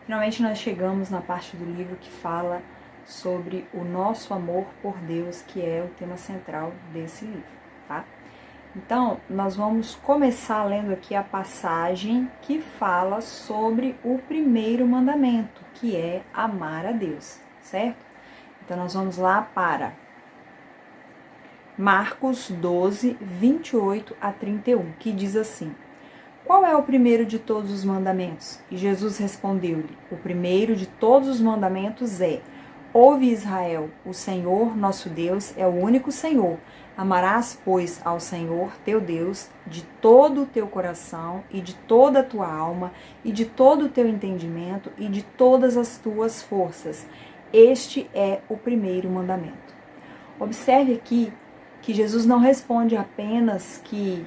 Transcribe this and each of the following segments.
Finalmente nós chegamos na parte do livro que fala sobre o nosso amor por Deus, que é o tema central desse livro, tá? Então, nós vamos começar lendo aqui a passagem que fala sobre o primeiro mandamento, que é amar a Deus, certo? Então, nós vamos lá para Marcos 12, 28 a 31, que diz assim: Qual é o primeiro de todos os mandamentos? E Jesus respondeu-lhe: O primeiro de todos os mandamentos é: Ouve, Israel, o Senhor nosso Deus é o único Senhor. Amarás, pois, ao Senhor teu Deus de todo o teu coração e de toda a tua alma e de todo o teu entendimento e de todas as tuas forças. Este é o primeiro mandamento. Observe aqui que Jesus não responde apenas que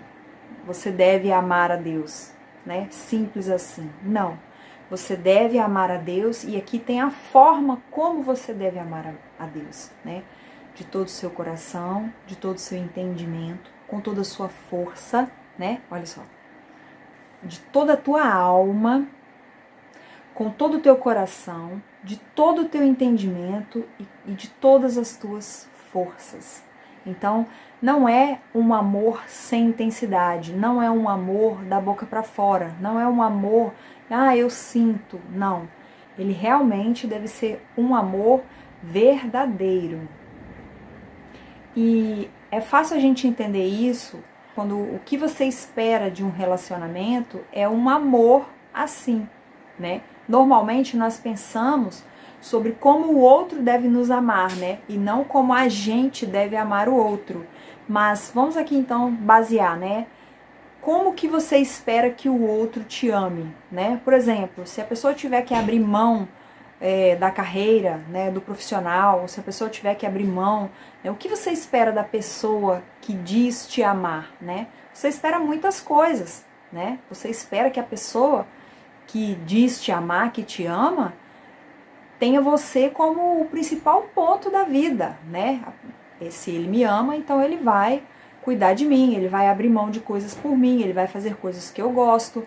você deve amar a Deus, né? Simples assim. Não. Você deve amar a Deus e aqui tem a forma como você deve amar a Deus, né? De todo o seu coração, de todo o seu entendimento, com toda a sua força, né? Olha só. De toda a tua alma, com todo o teu coração, de todo o teu entendimento e de todas as tuas forças. Então, não é um amor sem intensidade, não é um amor da boca para fora, não é um amor, eu sinto, não. Ele realmente deve ser um amor verdadeiro. E é fácil a gente entender isso quando o que você espera de um relacionamento é um amor assim, né? Normalmente nós pensamos sobre como o outro deve nos amar, né? E não como a gente deve amar o outro. Mas vamos aqui então basear, né? Como que você espera que o outro te ame, né? Por exemplo, se a pessoa tiver que abrir mão da carreira, né, do profissional, se a pessoa tiver que abrir mão, né, o que você espera da pessoa que diz te amar, né? Você espera muitas coisas, né? Você espera que a pessoa que diz te amar, que te ama, tenha você como o principal ponto da vida, né? Se ele me ama, então ele vai cuidar de mim, ele vai abrir mão de coisas por mim, ele vai fazer coisas que eu gosto,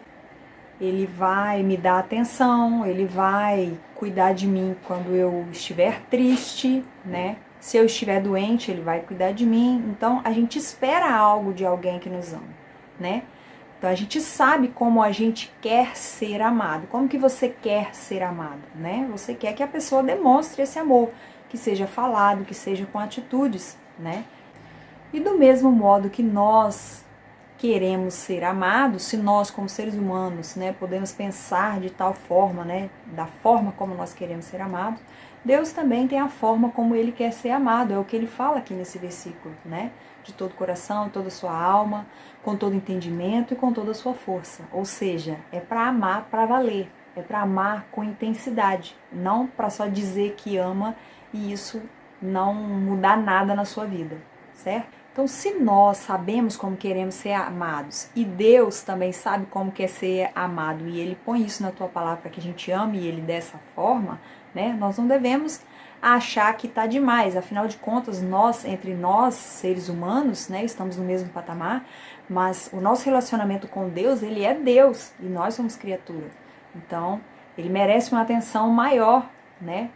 ele vai me dar atenção, ele vai cuidar de mim quando eu estiver triste, né? Se eu estiver doente, ele vai cuidar de mim. Então, a gente espera algo de alguém que nos ama, né? Então, a gente sabe como a gente quer ser amado. Como que você quer ser amado, né? Você quer que a pessoa demonstre esse amor, que seja falado, que seja com atitudes, né? E do mesmo modo que nós queremos ser amados, se nós como seres humanos, né, podemos pensar de tal forma, né, da forma como nós queremos ser amados, Deus também tem a forma como Ele quer ser amado, é o que Ele fala aqui nesse versículo, né, de todo o coração, toda a sua alma, com todo o entendimento e com toda a sua força, ou seja, é para amar para valer, é para amar com intensidade, não para só dizer que ama e isso não mudar nada na sua vida, certo? Então, se nós sabemos como queremos ser amados e Deus também sabe como quer ser amado e Ele põe isso na tua palavra para que a gente ame Ele dessa forma, né? Nós não devemos achar que está demais. Afinal de contas, entre nós, seres humanos, né, estamos no mesmo patamar, mas o nosso relacionamento com Deus, Ele é Deus e nós somos criatura. Então, Ele merece uma atenção maior, né?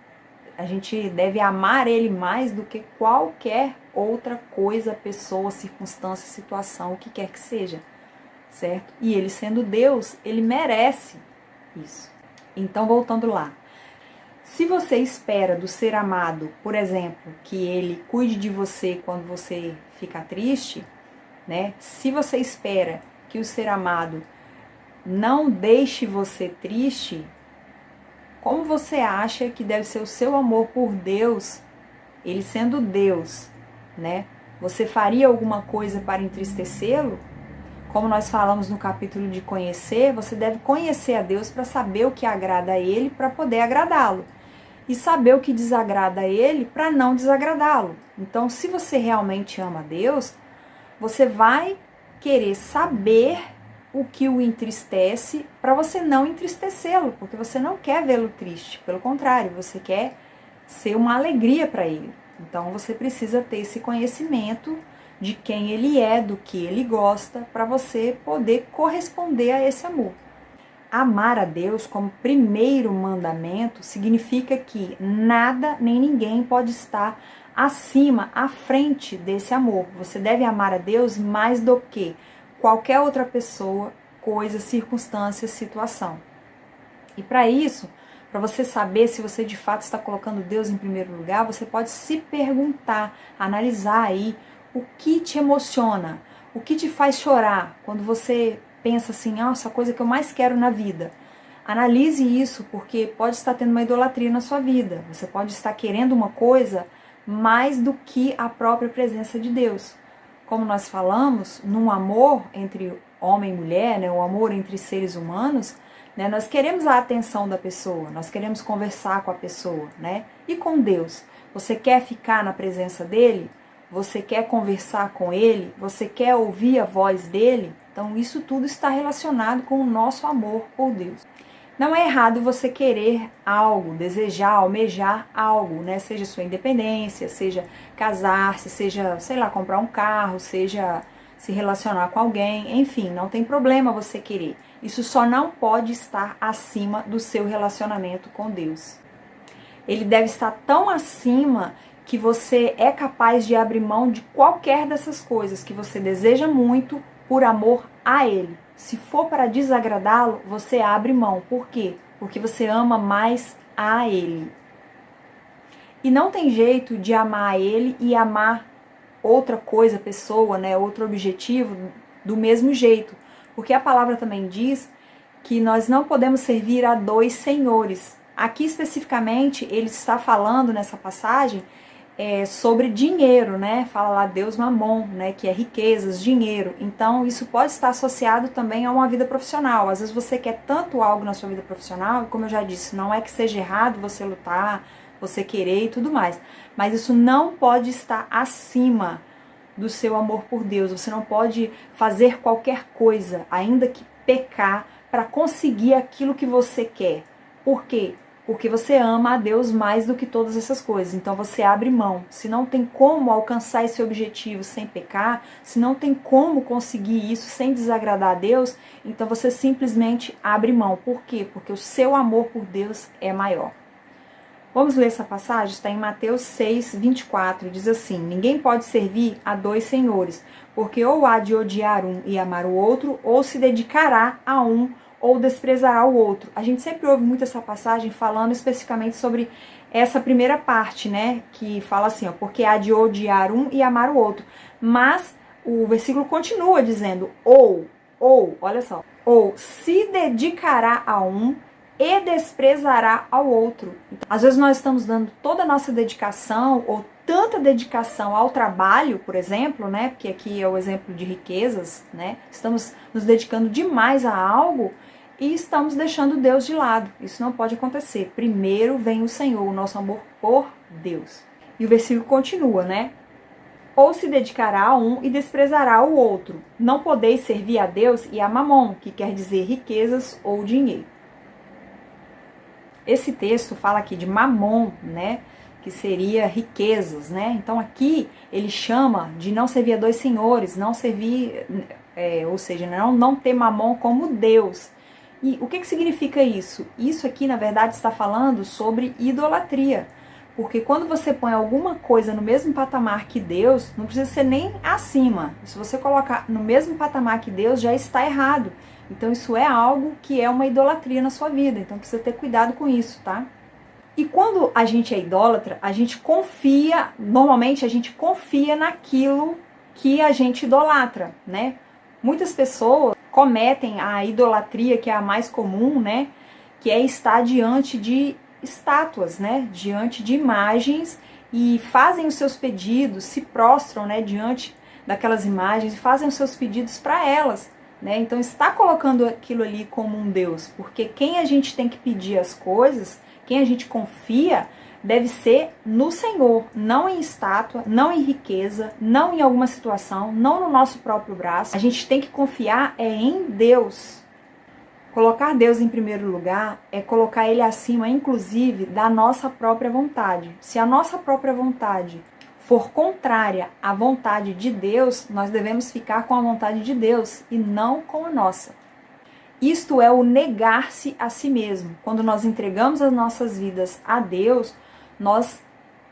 A gente deve amar Ele mais do que qualquer outra coisa, pessoa, circunstância, situação, o que quer que seja, certo? E Ele sendo Deus, Ele merece isso. Então, voltando lá. Se você espera do ser amado, por exemplo, que Ele cuide de você quando você fica triste, né? Se você espera que o ser amado não deixe você triste, como você acha que deve ser o seu amor por Deus, Ele sendo Deus, né? Você faria alguma coisa para entristecê-lo? Como nós falamos no capítulo de conhecer, você deve conhecer a Deus para saber o que agrada a Ele, para poder agradá-lo. E saber o que desagrada a Ele, para não desagradá-lo. Então, se você realmente ama a Deus, você vai querer saber o que o entristece para você não entristecê-lo, porque você não quer vê-lo triste, pelo contrário, você quer ser uma alegria para ele. Então você precisa ter esse conhecimento de quem ele é, do que ele gosta, para você poder corresponder a esse amor. amar a Deus como primeiro mandamento significa que nada nem ninguém pode estar acima, à frente desse amor. Você deve amar a Deus mais do que qualquer outra pessoa, coisa, circunstância, situação. E para isso, para você saber se você de fato está colocando Deus em primeiro lugar, você pode se perguntar, analisar aí o que te emociona, o que te faz chorar quando você pensa assim, essa coisa que eu mais quero na vida. Analise isso, porque pode estar tendo uma idolatria na sua vida. Você pode estar querendo uma coisa mais do que a própria presença de Deus. Como nós falamos, num amor entre homem e mulher, né, o amor entre seres humanos, né, nós queremos a atenção da pessoa, nós queremos conversar com a pessoa, né? E com Deus. Você quer ficar na presença dele? Você quer conversar com ele? Você quer ouvir a voz dele? Então isso tudo está relacionado com o nosso amor por Deus. Não é errado você querer algo, desejar, almejar algo, né? Seja sua independência, seja casar-se, seja, sei lá, comprar um carro, seja se relacionar com alguém, enfim, não tem problema você querer. Isso só não pode estar acima do seu relacionamento com Deus. Ele deve estar tão acima que você é capaz de abrir mão de qualquer dessas coisas que você deseja muito por amor a Ele. Se for para desagradá-lo, você abre mão. Por quê? Porque você ama mais a Ele. E não tem jeito de amar a Ele e amar outra coisa, pessoa, né, outro objetivo do mesmo jeito. Porque a palavra também diz que nós não podemos servir a dois senhores. Aqui especificamente ele está falando nessa passagem sobre dinheiro, né? Fala lá Deus Mamon, né? Que é riquezas, dinheiro. Então isso pode estar associado também a uma vida profissional. Às vezes você quer tanto algo na sua vida profissional, como eu já disse, não é que seja errado você lutar, você querer e tudo mais. Mas isso não pode estar acima do seu amor por Deus. Você não pode fazer qualquer coisa, ainda que pecar, para conseguir aquilo que você quer. Por quê? Porque você ama a Deus mais do que todas essas coisas. Então você abre mão. Se não tem como alcançar esse objetivo sem pecar, se não tem como conseguir isso sem desagradar a Deus, então você simplesmente abre mão. Por quê? Porque o seu amor por Deus é maior. Vamos ler essa passagem? Está em Mateus 6, 24. Diz assim: ninguém pode servir a dois senhores, porque ou há de odiar um e amar o outro, ou se dedicará a um ou desprezará o outro. A gente sempre ouve muito essa passagem falando especificamente sobre essa primeira parte, né? Que fala assim, ó, porque há de odiar um e amar o outro. Mas o versículo continua dizendo, olha só, ou se dedicará a um e desprezará ao outro. Então, às vezes nós estamos dando toda a nossa dedicação ou tanta dedicação ao trabalho, por exemplo, né? Porque aqui é o exemplo de riquezas, né? Estamos nos dedicando demais a algo e estamos deixando Deus de lado. Isso não pode acontecer. Primeiro vem o Senhor, o nosso amor por Deus. E o versículo continua, né? Ou se dedicará a um e desprezará o outro. Não podeis servir a Deus e a Mamon, que quer dizer riquezas ou dinheiro. Esse texto fala aqui de Mamon, né? Que seria riquezas, né? Então aqui ele chama de não servir a dois senhores, não servir, ou seja, não ter Mamon como Deus. E o que significa isso? Isso aqui, na verdade, está falando sobre idolatria. Porque quando você põe alguma coisa no mesmo patamar que Deus, não precisa ser nem acima. Se você colocar no mesmo patamar que Deus, já está errado. Então isso é algo que é uma idolatria na sua vida. Então precisa ter cuidado com isso, tá? E quando a gente é idólatra, a gente confia, normalmente a gente confia naquilo que a gente idolatra, né? Muitas pessoas cometem a idolatria, que é a mais comum, né? Que é estar diante de estátuas, né? Diante de imagens e fazem os seus pedidos, se prostram, né? Diante daquelas imagens e fazem os seus pedidos para elas, né? Então está colocando aquilo ali como um Deus, porque quem a gente tem que pedir as coisas, quem a gente confia, deve ser no Senhor, não em estátua, não em riqueza, não em alguma situação, não no nosso próprio braço. A gente tem que confiar em Deus. Colocar Deus em primeiro lugar é colocar Ele acima, inclusive, da nossa própria vontade. Se a nossa própria vontade for contrária à vontade de Deus, nós devemos ficar com a vontade de Deus e não com a nossa. Isto é o negar-se a si mesmo. Quando nós entregamos as nossas vidas a Deus, nós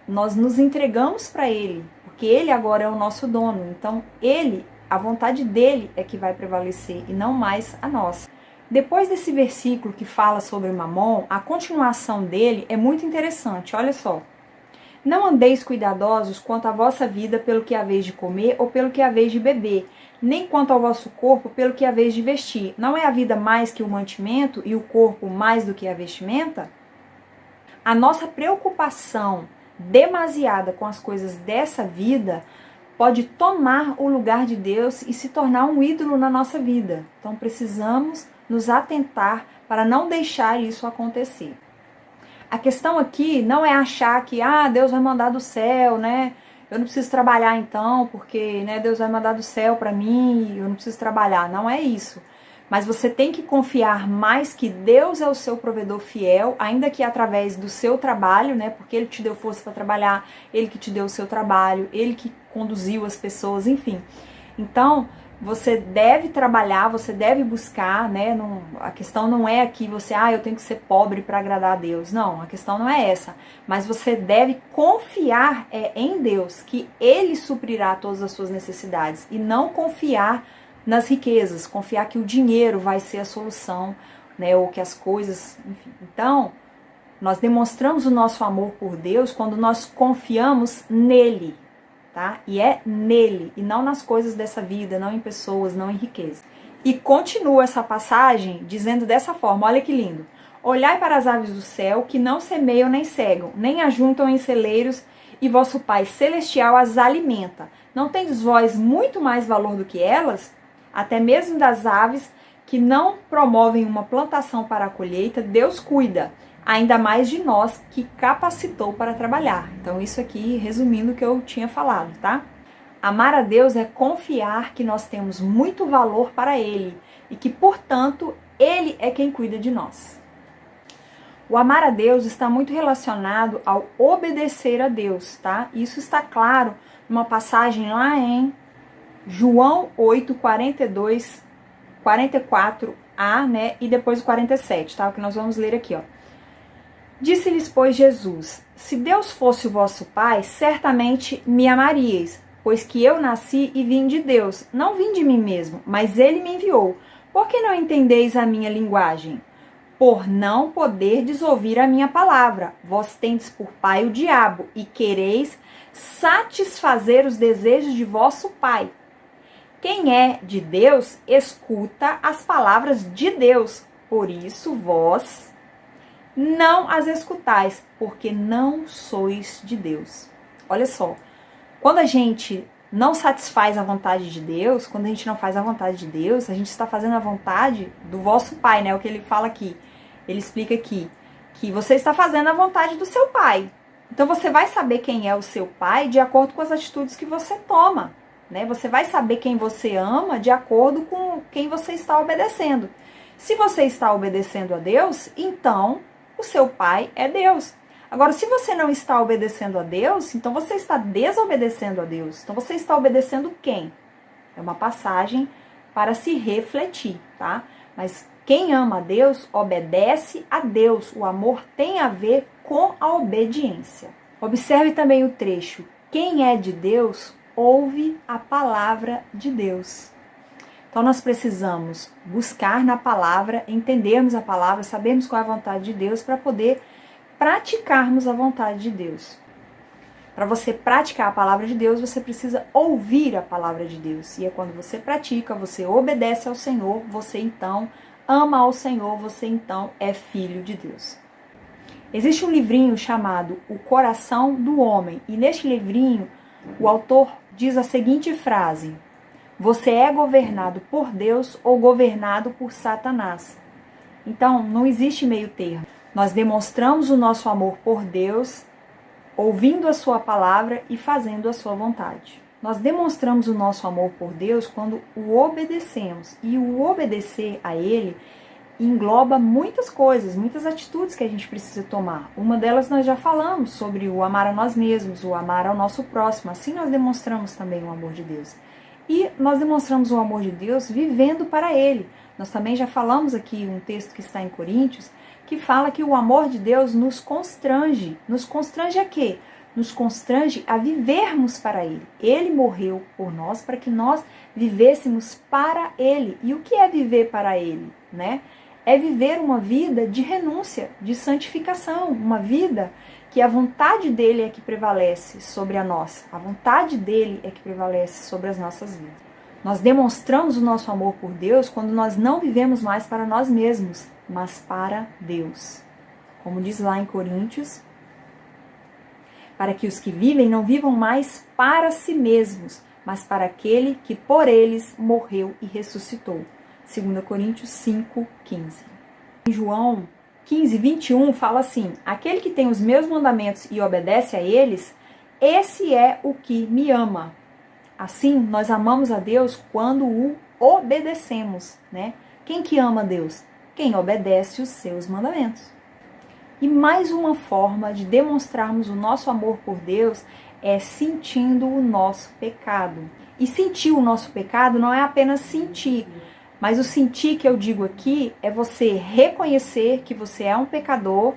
nos entregamos para Ele, porque Ele agora é o nosso dono. Então, a vontade dele é que vai prevalecer e não mais a nossa. Depois desse versículo que fala sobre Mamon, a continuação dele é muito interessante. Olha só. Não andeis cuidadosos quanto à vossa vida pelo que haveis de comer ou pelo que haveis de beber, nem quanto ao vosso corpo pelo que haveis de vestir. Não é a vida mais que o mantimento e o corpo mais do que a vestimenta? A nossa preocupação demasiada com as coisas dessa vida pode tomar o lugar de Deus e se tornar um ídolo na nossa vida. Então precisamos nos atentar para não deixar isso acontecer. A questão aqui não é achar que Deus vai mandar do céu, né? Eu não preciso trabalhar então, porque Deus vai mandar do céu para mim, eu não preciso trabalhar. Não é isso. Mas você tem que confiar mais que Deus é o seu provedor fiel, ainda que através do seu trabalho, né? Porque Ele te deu força para trabalhar, Ele que te deu o seu trabalho, Ele que conduziu as pessoas, enfim. Então, você deve trabalhar, você deve buscar, né? A questão não é aqui você, eu tenho que ser pobre para agradar a Deus. Não, a questão não é essa. Mas você deve confiar em Deus, que Ele suprirá todas as suas necessidades. E não confiar nas riquezas, confiar que o dinheiro vai ser a solução, né? Ou que as coisas, enfim. Então, nós demonstramos o nosso amor por Deus quando nós confiamos nele. Tá? E é nele, e não nas coisas dessa vida, não em pessoas, não em riqueza. E continua essa passagem dizendo dessa forma, olha que lindo. Olhai para as aves do céu, que não semeiam nem cegam, nem ajuntam em celeiros, e vosso Pai Celestial as alimenta. Não tendes vós muito mais valor do que elas? Até mesmo das aves que não promovem uma plantação para a colheita, Deus cuida. Ainda mais de nós que capacitou para trabalhar. Então isso aqui, resumindo o que eu tinha falado, tá? Amar a Deus é confiar que nós temos muito valor para Ele e que, portanto, Ele é quem cuida de nós. O amar a Deus está muito relacionado ao obedecer a Deus, tá? Isso está claro numa passagem lá em João 8, 42, 44a, né? E depois o 47, tá? O que nós vamos ler aqui, ó. Disse-lhes, pois, Jesus, se Deus fosse o vosso Pai, certamente me amaríeis, pois que eu nasci e vim de Deus, não vim de mim mesmo, mas Ele me enviou. Por que não entendeis a minha linguagem? Por não poderdes ouvir a minha palavra. Vós tendes por pai o diabo, e quereis satisfazer os desejos de vosso pai. Quem é de Deus, escuta as palavras de Deus. Por isso, vós não as escutais, porque não sois de Deus. Olha só, quando a gente não satisfaz a vontade de Deus, quando a gente não faz a vontade de Deus, a gente está fazendo a vontade do vosso pai, né? O que ele fala aqui, ele explica aqui, que você está fazendo a vontade do seu pai. Então você vai saber quem é o seu pai de acordo com as atitudes que você toma, né? Você vai saber quem você ama de acordo com quem você está obedecendo. Se você está obedecendo a Deus, então o seu pai é Deus. Agora, se você não está obedecendo a Deus, então você está desobedecendo a Deus. Então você está obedecendo quem? É uma passagem para se refletir, tá? Mas quem ama a Deus, obedece a Deus. O amor tem a ver com a obediência. Observe também o trecho. Quem é de Deus, ouve a palavra de Deus. Então nós precisamos buscar na palavra, entendermos a palavra, sabermos qual é a vontade de Deus para poder praticarmos a vontade de Deus. Para você praticar a palavra de Deus, você precisa ouvir a palavra de Deus. E é quando você pratica, você obedece ao Senhor, você então ama ao Senhor, você então é filho de Deus. Existe um livrinho chamado O Coração do Homem. E neste livrinho, o autor diz a seguinte frase: você é governado por Deus ou governado por Satanás. Então, não existe meio termo. Nós demonstramos o nosso amor por Deus, ouvindo a sua palavra e fazendo a sua vontade. Nós demonstramos o nosso amor por Deus quando o obedecemos. E o obedecer a Ele engloba muitas coisas, muitas atitudes que a gente precisa tomar. Uma delas nós já falamos sobre o amar a nós mesmos, o amar ao nosso próximo. Assim nós demonstramos também o amor de Deus. E nós demonstramos o amor de Deus vivendo para Ele. Nós também já falamos aqui um texto que está em Coríntios, que fala que o amor de Deus nos constrange. Nos constrange a quê? Nos constrange a vivermos para Ele. Ele morreu por nós para que nós vivêssemos para Ele. E o que é viver para Ele, né? É viver uma vida de renúncia, de santificação, uma vida que a vontade dele é que prevalece sobre a nossa. A vontade dele é que prevalece sobre as nossas vidas. Nós demonstramos o nosso amor por Deus quando nós não vivemos mais para nós mesmos, mas para Deus. Como diz lá em Coríntios, para que os que vivem não vivam mais para si mesmos, mas para aquele que por eles morreu e ressuscitou. 2 Coríntios 5:15. Em João 15:21 fala assim: aquele que tem os meus mandamentos e obedece a eles, esse é o que me ama. Assim, nós amamos a Deus quando o obedecemos, né? Quem que ama a Deus? Quem obedece os seus mandamentos. E mais uma forma de demonstrarmos o nosso amor por Deus é sentindo o nosso pecado. E sentir o nosso pecado não é apenas sentir, mas o sentir que eu digo aqui é você reconhecer que você é um pecador,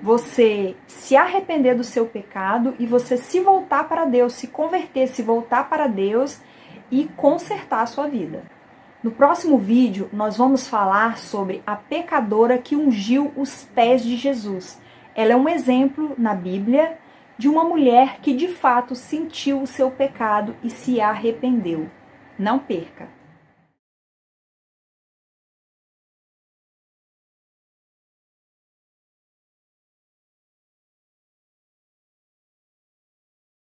você se arrepender do seu pecado e você se voltar para Deus, se converter, se voltar para Deus e consertar a sua vida. No próximo vídeo, nós vamos falar sobre a pecadora que ungiu os pés de Jesus. Ela é um exemplo na Bíblia de uma mulher que de fato sentiu o seu pecado e se arrependeu. Não perca!